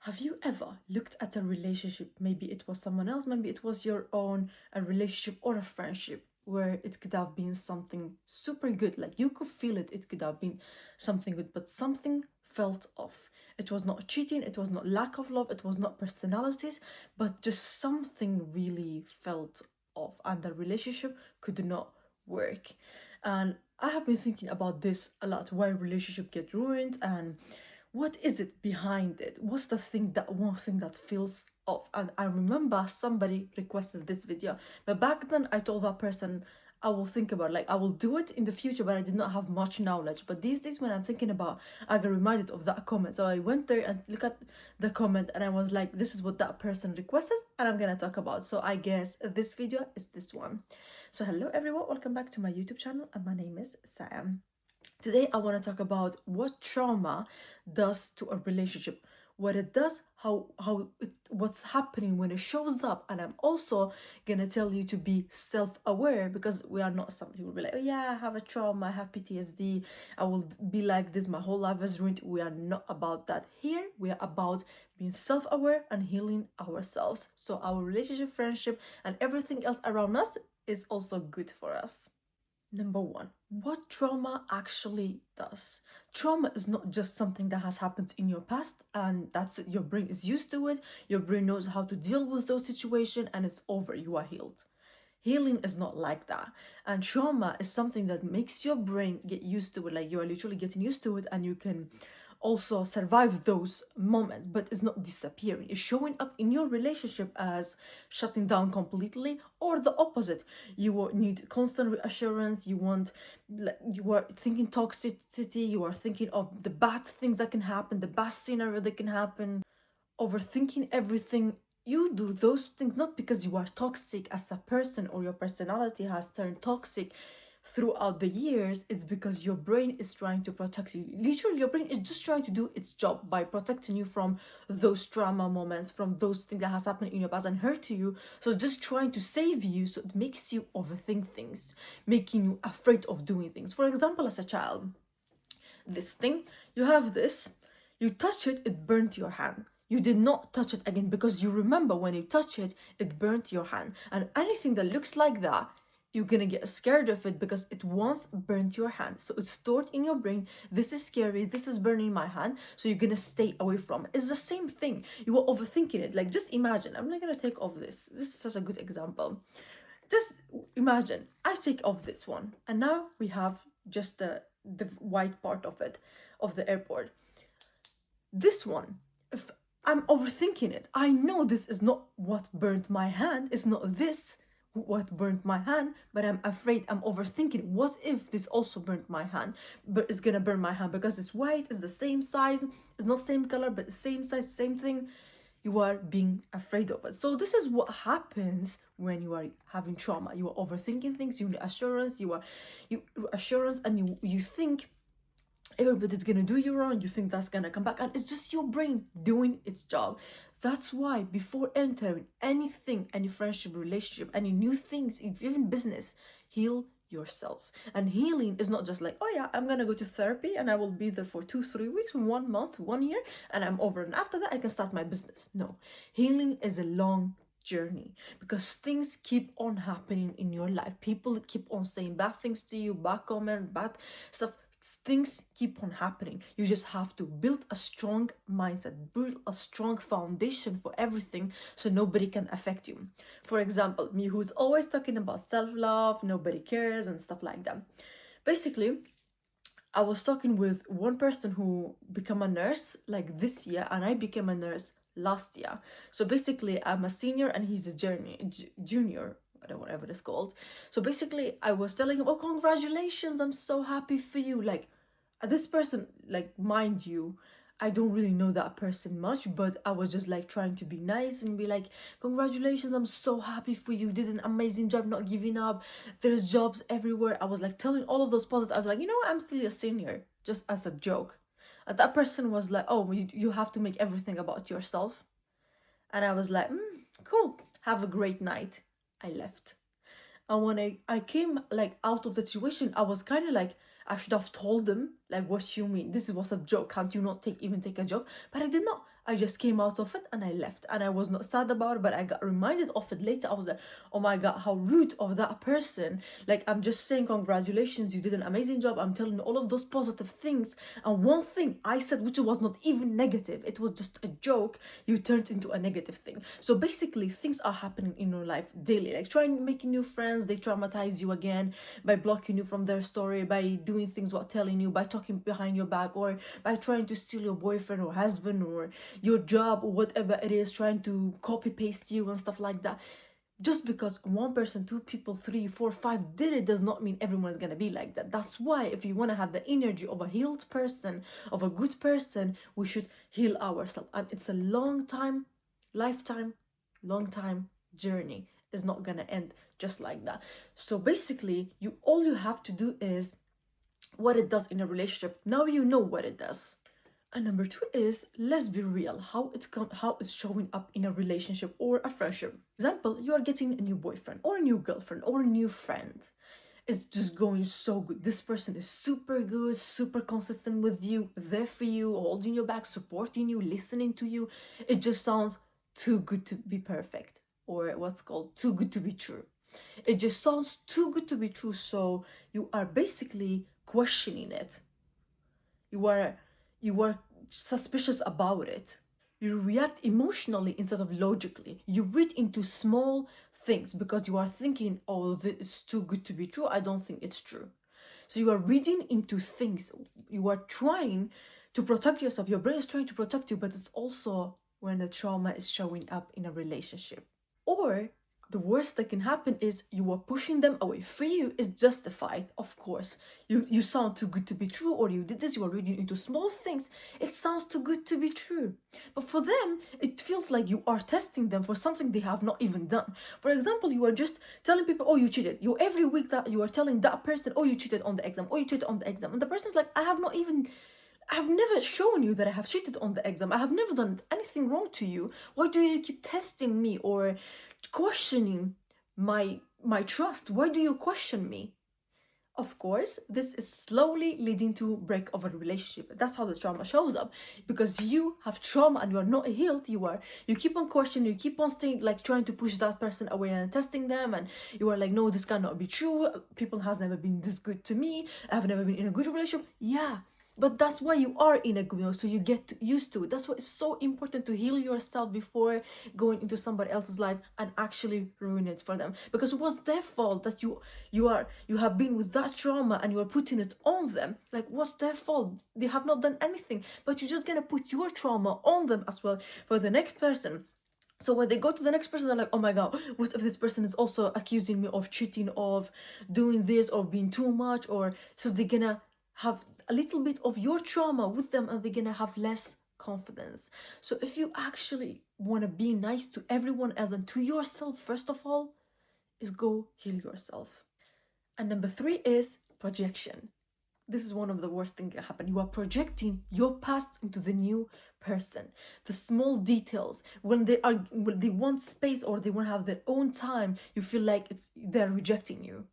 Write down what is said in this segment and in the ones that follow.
Have you ever looked at a relationship? Maybe it was someone else, maybe it was your own, a relationship or a friendship where it could have been something super good. Like you could feel it, it could have been something good, but something felt off. It was not cheating, it was not lack of love, it was not personalities, but just something really felt off, and the relationship could not work. And I have been thinking about this a lot, why relationship get ruined and what is it behind it? What's the thing, that one thing that feels off? And I remember somebody requested this video, but back then I told that person I will think about, like I will do it in the future, but I did not have much knowledge. But these days when I'm thinking about, I get reminded of that comment. So I went there and look at the comment and I was like, this is what that person requested and I'm gonna talk about. So I guess this video is this one. So hello everyone, welcome back to my YouTube channel and my name is Saia. Today, I want to talk about what trauma does to a relationship, what it does, what's happening when it shows up, and I'm also gonna tell you to be self-aware because we are not somebody who will be like, oh yeah, I have a trauma, I have PTSD, I will be like this, my whole life is ruined. We are not about that here. We are about being self-aware and healing ourselves, so our relationship, friendship, and everything else around us is also good for us. Number one, what trauma actually does. Trauma is not just something that has happened in your past and that's it. Your brain is used to it, your brain knows how to deal with those situations, and it's over, you are healed. Healing is not like that. And trauma is something that makes your brain get used to it, like you are literally getting used to it, and you can also survive those moments, but it's not disappearing. It's showing up in your relationship as shutting down completely, or the opposite. You need constant reassurance. You are thinking toxicity. You are thinking of the bad things that can happen, the bad scenario that can happen, overthinking everything. You do those things not because you are toxic as a person or your personality has turned toxic throughout the years. It's because your brain is trying to protect you. Literally, your brain is just trying to do its job by protecting you from those trauma moments, from those things that has happened in your past and hurt you. So just trying to save you, so it makes you overthink things, making you afraid of doing things. For example, as a child, this thing, you have this, you touch it, it burnt your hand. You did not touch it again because you remember when you touch it, it burnt your hand. And anything that looks like that, you're gonna get scared of it because it once burnt your hand. So it's stored in your brain. This is scary. This is burning my hand. So you're gonna stay away from it. It's the same thing. You are overthinking it. Like, just imagine. I'm not gonna take off this. This is such a good example. Just imagine I take off this one, and now we have just the white part of it, of the airport. This one, if I'm overthinking it, I know this is not what burnt my hand. It's not this what burnt my hand, but I'm afraid, I'm overthinking. What if this also burnt my hand? But it's gonna burn my hand because it's white, it's the same size, it's not same color, but the same size, same thing. You are being afraid of it. So this is what happens when you are having trauma. You are overthinking things, you need assurance, you assurance, and you think everybody's gonna do you wrong, you think that's gonna come back, and it's just your brain doing its job. That's why before entering anything, any friendship, relationship, any new things, even business, heal yourself. And healing is not just like, oh yeah, I'm gonna go to therapy and I will be there for 2-3 weeks, 1 month, 1 year, and I'm over, and after that I can start my business. No, healing is a long journey because things keep on happening in your life. People keep on saying bad things to you, bad comments, bad stuff. Things keep on happening. You just have to build a strong mindset, build a strong foundation for everything so nobody can affect you. For example, me, who's always talking about self-love, nobody cares and stuff like that. Basically, I was talking with one person who became a nurse like this year, and I became a nurse last year. So basically, I'm a senior and he's a junior, whatever it's called. So basically, I was telling him, "Oh, congratulations! I'm so happy for you." Like, this person, like, mind you, I don't really know that person much, but I was just like trying to be nice and be like, congratulations, I'm so happy for you, did an amazing job, not giving up, there's jobs everywhere. I was like telling all of those positives. I was like, you know what, I'm still a senior, just as a joke. And that person was like, oh, you have to make everything about yourself. And I was like, cool, have a great night. I left. And when I came like out of the situation, I was kind of like, I should have told them, like, what you mean? This was a joke. Can't you not even take a joke? But I did not. I just came out of it and I left. And I was not sad about it, but I got reminded of it later. I was like, oh my God, how rude of that person. Like, I'm just saying, congratulations, you did an amazing job. I'm telling you all of those positive things. And one thing I said, which was not even negative, it was just a joke, you turned into a negative thing. So basically, things are happening in your life daily. Like, trying making new friends, they traumatize you again by blocking you from their story, by doing things without telling you, by talking behind your back, or by trying to steal your boyfriend or husband or your job or whatever it is, trying to copy paste you and stuff like that. Just because one person, two people, three, four, five did it does not mean everyone is gonna be like that. That's why if you want to have the energy of a healed person, of a good person, we should heal ourselves. And it's a long time, lifetime, long time journey. Is not gonna end just like that. So basically, all you have to do is what it does in a relationship. Now you know what it does. And number two is, let's be real, how it's showing up in a relationship or a friendship. Example, you are getting a new boyfriend or a new girlfriend or a new friend. It's just going so good. This person is super good, super consistent with you, there for you, holding your back, supporting you, listening to you. It just sounds too good to be perfect, or what's called too good to be true. It just sounds too good to be true, so you are basically questioning it. You are suspicious about it. You react emotionally instead of logically. You read into small things because you are thinking, oh, this is too good to be true. I don't think it's true. So you are reading into things. You are trying to protect yourself. Your brain is trying to protect you, but it's also when the trauma is showing up in a relationship. Or the worst that can happen is you are pushing them away. For you, it's justified, of course. You sound too good to be true, or you did this, you are reading into small things. It sounds too good to be true. But for them, it feels like you are testing them for something they have not even done. For example, you are just telling people, oh, you cheated. You every week that you are telling that person, oh, you cheated on the exam, oh, you cheated on the exam. And the person's like, I've never shown you that I have cheated on the exam. I have never done anything wrong to you. Why do you keep testing me or questioning my trust? Why do you question me? Of course, this is slowly leading to break of a relationship. That's how the trauma shows up. Because you have trauma and you are not healed, you keep on questioning, you keep on staying like trying to push that person away and testing them, and you are like, no, this cannot be true. People has never been this good to me. I have never been in a good relationship. Yeah. But that's why you are in a good, so you get used to it. That's why it's so important to heal yourself before going into somebody else's life and actually ruin it for them. Because it was their fault that you have been with that trauma and you are putting it on them. Like, what's their fault? They have not done anything, but you're just gonna put your trauma on them as well for the next person. So when they go to the next person, they're like, oh my God, what if this person is also accusing me of cheating, of doing this, or being too much, or so they're gonna have a little bit of your trauma with them and they're gonna have less confidence. So if you actually want to be nice to everyone else and to yourself, first of all, is go heal yourself. And number three is projection. This is one of the worst things that happen. You are projecting your past into the new person. The small details, when they want space or they want to have their own time, you feel like they're rejecting you.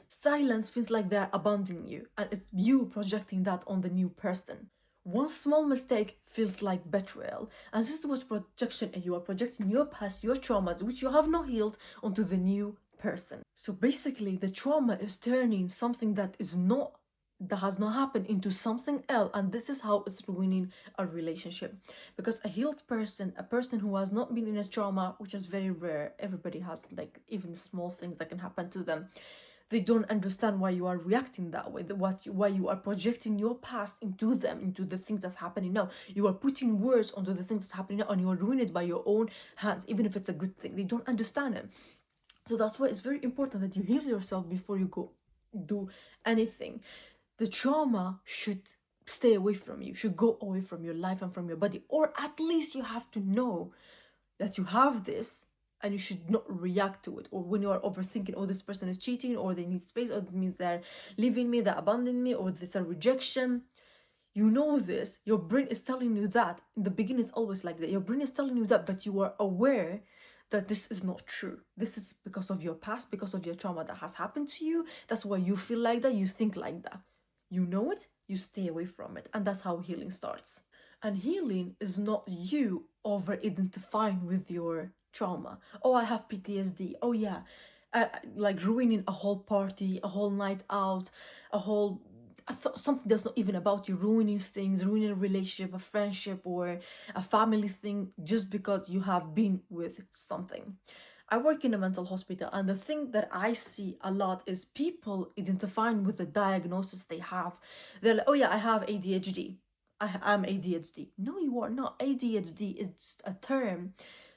Silence feels like they're abandoning you, and it's you projecting that on the new person. One small mistake feels like betrayal, and this is what projection is. You are projecting your past, your traumas, which you have not healed, onto the new person. So basically, the trauma is turning something that has not happened into something else, and this is how it's ruining a relationship. Because a healed person, a person who has not been in a trauma, which is very rare, everybody has like even small things that can happen to them, they don't understand why you are reacting that way, why you are projecting your past into them, into the things that's happening now. You are putting words onto the things that's happening now, and you are doing it by your own hands, even if it's a good thing. They don't understand it. So that's why it's very important that you heal yourself before you go do anything. The trauma should stay away from you, should go away from your life and from your body, or at least you have to know that you have this and you should not react to it. Or when you are overthinking, oh, this person is cheating, or they need space, or it means they're leaving me, they're abandoning me, or there's a rejection. You know this, your brain is telling you that. In the beginning, it's always like that. Your brain is telling you that, but you are aware that this is not true. This is because of your past, because of your trauma that has happened to you. That's why you feel like that, you think like that. You know it, you stay away from it. And that's how healing starts. And healing is not you over identifying with your trauma. Oh, I have PTSD. Oh, yeah. Like ruining a whole party, a whole night out, a whole something that's not even about you, ruining things, ruining a relationship, a friendship, or a family thing just because you have been with something. I work in a mental hospital, and the thing that I see a lot is people identifying with the diagnosis they have. They're like, oh yeah, I have ADHD. I'm ADHD. No, you are not. ADHD is just a term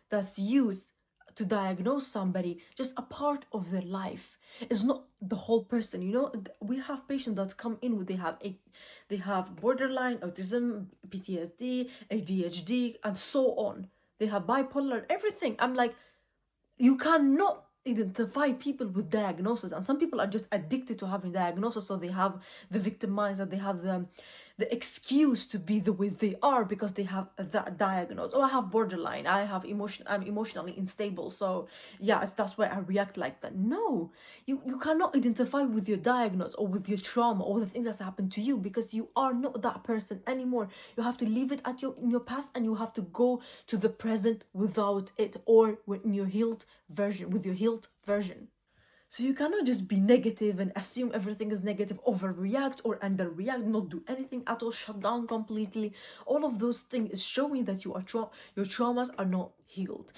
that's used to diagnose somebody, just a part of their life. It's not the whole person. You know, we have patients that come in with they have borderline, autism, PTSD, ADHD, and so on. They have bipolar, everything. I'm like, you cannot identify people with diagnosis, and some people are just addicted to having diagnosis, so they have the victim mindset, they have the excuse to be the way they are because they have that diagnosis. Oh, I have borderline, I'm emotionally unstable, so yeah, that's why I react like that. No, you cannot identify with your diagnosis or with your trauma or the thing that's happened to you, because you are not that person anymore. You have to leave it at in your past, and you have to go to the present without it, or in your healed version, with your healed version. So you cannot just be negative and assume everything is negative, overreact or underreact, not do anything at all, shut down completely. All of those things is showing that you are your traumas are not healed.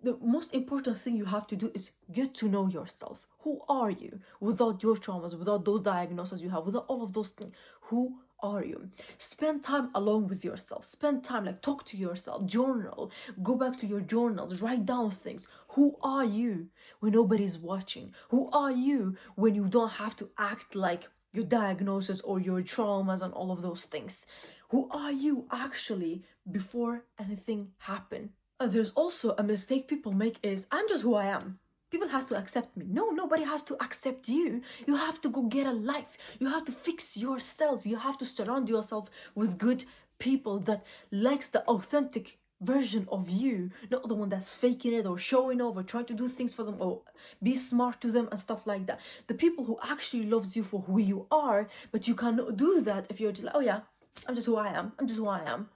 The most important thing you have to do is get to know yourself. Who are you without your traumas, without those diagnoses you have, without all of those things? Who are you? Spend time alone with yourself. Spend time, like, talk to yourself, journal, go back to your journals, write down things. Who are you when nobody's watching? Who are you when you don't have to act like your diagnosis or your traumas and all of those things? Who are you actually before anything happened? There's also a mistake people make is, I'm just who I am. People has to accept me. No, nobody has to accept you. You have to go get a life. You have to fix yourself. You have to surround yourself with good people that likes the authentic version of you, not the one that's faking it or showing off or trying to do things for them or be smart to them and stuff like that. The people who actually loves you for who you are, but you cannot do that if you're just like, oh yeah, I'm just who I am. I'm just who I am.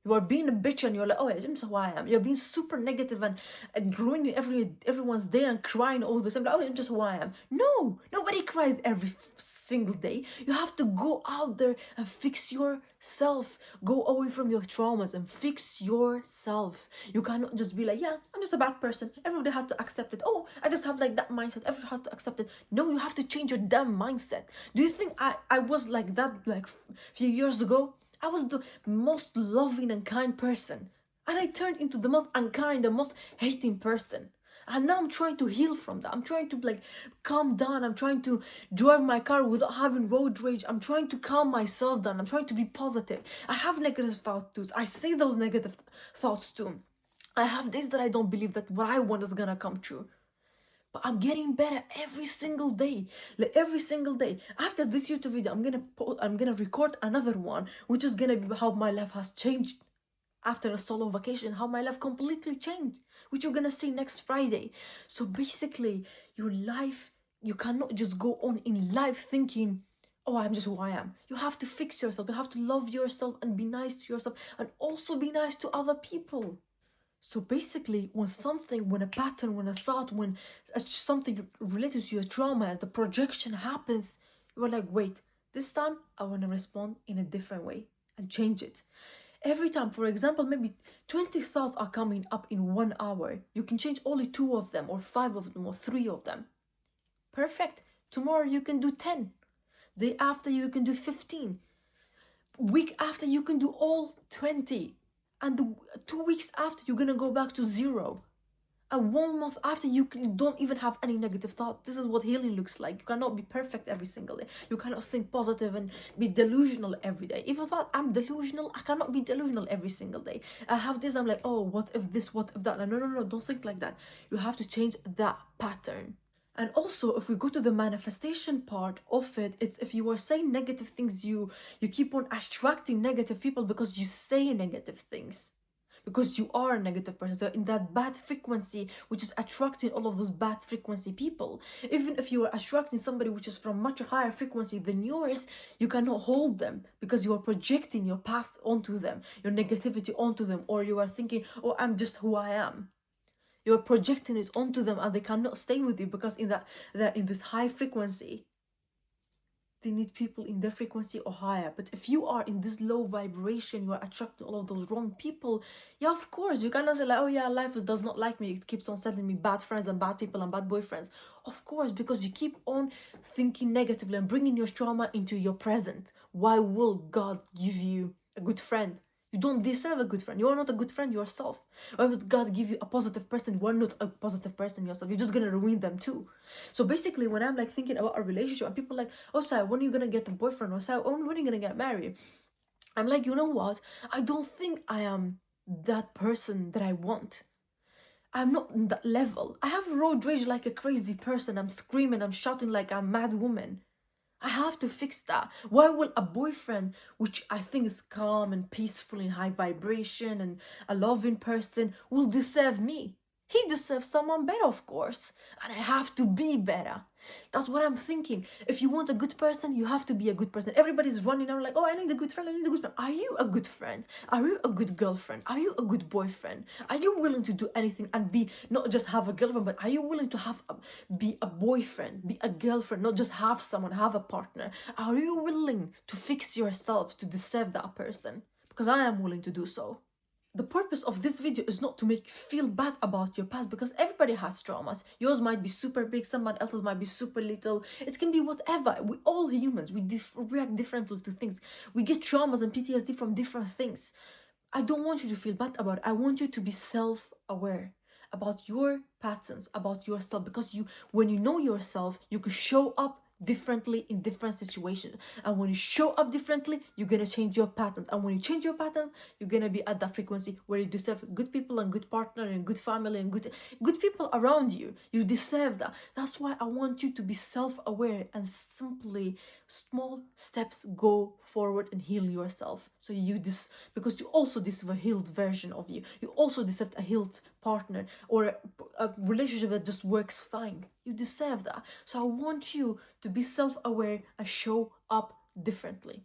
You are being a bitch and you're like, oh, I'm just who I am. You're being super negative and ruining everyone's day and crying all the time. Like, oh, I'm just who I am. No, nobody cries every single day. You have to go out there and fix yourself. Go away from your traumas and fix yourself. You cannot just be like, yeah, I'm just a bad person. Everybody has to accept it. Oh, I just have like that mindset. Everybody has to accept it. No, you have to change your damn mindset. Do you think I was like that like a few years ago? I was the most loving and kind person. And I turned into the most unkind and most hating person. And now I'm trying to heal from that. I'm trying to like calm down. I'm trying to drive my car without having road rage. I'm trying to calm myself down. I'm trying to be positive. I have negative thoughts too. I say those negative thoughts too. I have days that I don't believe that what I want is gonna come true. But I'm getting better every single day. Like every single day. After this YouTube video, I'm gonna record another one, which is gonna be how my life has changed after a solo vacation, how my life completely changed, which you're gonna see next Friday. So basically, your life, you cannot just go on in life thinking, oh, I'm just who I am. You have to fix yourself. You have to love yourself and be nice to yourself, and also be nice to other people. So basically, when a pattern, when a thought, when something related to your trauma, the projection happens, you are like, wait, this time I want to respond in a different way and change it. Every time, for example, maybe 20 thoughts are coming up in 1 hour. You can change only 2 of them, or 5 of them, or 3 of them. Perfect. Tomorrow you can do 10. Day after you can do 15. Week after you can do all 20. And 2 weeks after, you're gonna go back to 0. And 1 month after, you don't even have any negative thought. This is what healing looks like. You cannot be perfect every single day. You cannot think positive and be delusional every day. If I thought I'm delusional, I cannot be delusional every single day. I have this, I'm like, oh, what if this, what if that? No, don't think like that. You have to change that pattern. And also, if we go to the manifestation part of it, it's if you are saying negative things, you keep on attracting negative people because you say negative things. because you are a negative person. So in that bad frequency, which is attracting all of those bad frequency people, even if you are attracting somebody which is from much higher frequency than yours, you cannot hold them because you are projecting your past onto them, your negativity onto them, or you are thinking, oh, I'm just who I am. You're projecting it onto them and they cannot stay with you because they're in this high frequency. They need people in their frequency or higher. But if you are in this low vibration, you are attracting all of those wrong people. Yeah, of course, you cannot say like, oh yeah, life does not like me. It keeps on sending me bad friends and bad people and bad boyfriends. Of course, because you keep on thinking negatively and bringing your trauma into your present. Why will God give you a good friend? You don't deserve a good friend. You are not a good friend yourself. Why would God give you a positive person? You are not a positive person yourself. You're just gonna ruin them too. So basically, when I'm like thinking about a relationship and people are like, oh, Sai, when are you gonna get a boyfriend? Or Sai, when are you gonna get married? I'm like, you know what? I don't think I am that person that I want. I'm not in that level. I have road rage like a crazy person. I'm screaming, I'm shouting like a mad woman. I have to fix that. Why will a boyfriend, which I think is calm and peaceful and high vibration and a loving person, will deserve me? He deserves someone better, of course. And I have to be better. That's what I'm thinking. If you want a good person, you have to be a good person. Everybody's running around like, oh, I need a good friend, I need a good friend. Are you a good friend? Are you a good girlfriend? Are you a good boyfriend? Are you willing to do anything and be, not just have a girlfriend, but are you willing to be a boyfriend, be a girlfriend, not just have someone, have a partner? Are you willing to fix yourself to deserve that person? Because I am willing to do so. The purpose of this video is not to make you feel bad about your past, because everybody has traumas. Yours might be super big, someone else's might be super little. It can be whatever. We all humans, we react differently to things. We get traumas and PTSD from different things. I don't want you to feel bad about it. I want you to be self-aware about your patterns, about yourself, because when you know yourself, you can show up differently in different situations. And when you show up differently, you're gonna change your patterns. And when you change your patterns, you're gonna be at that frequency where you deserve good people and good partner and good family and good people around you. You deserve that. That's why I want you to be self-aware and simply small steps go forward and heal yourself. So because you also deserve a healed version of you. You also deserve a healed partner or a relationship that just works fine. You deserve that. So I want you to be self-aware and show up differently.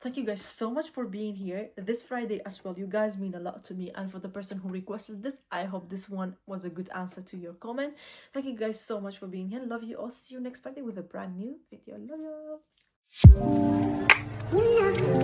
Thank you guys so much for being here this Friday as well. You guys mean a lot to me, and for the person who requested this, I hope this one was a good answer to your comment. Thank you guys so much for being here. Love you all. See you next Friday with a brand new video. Love you.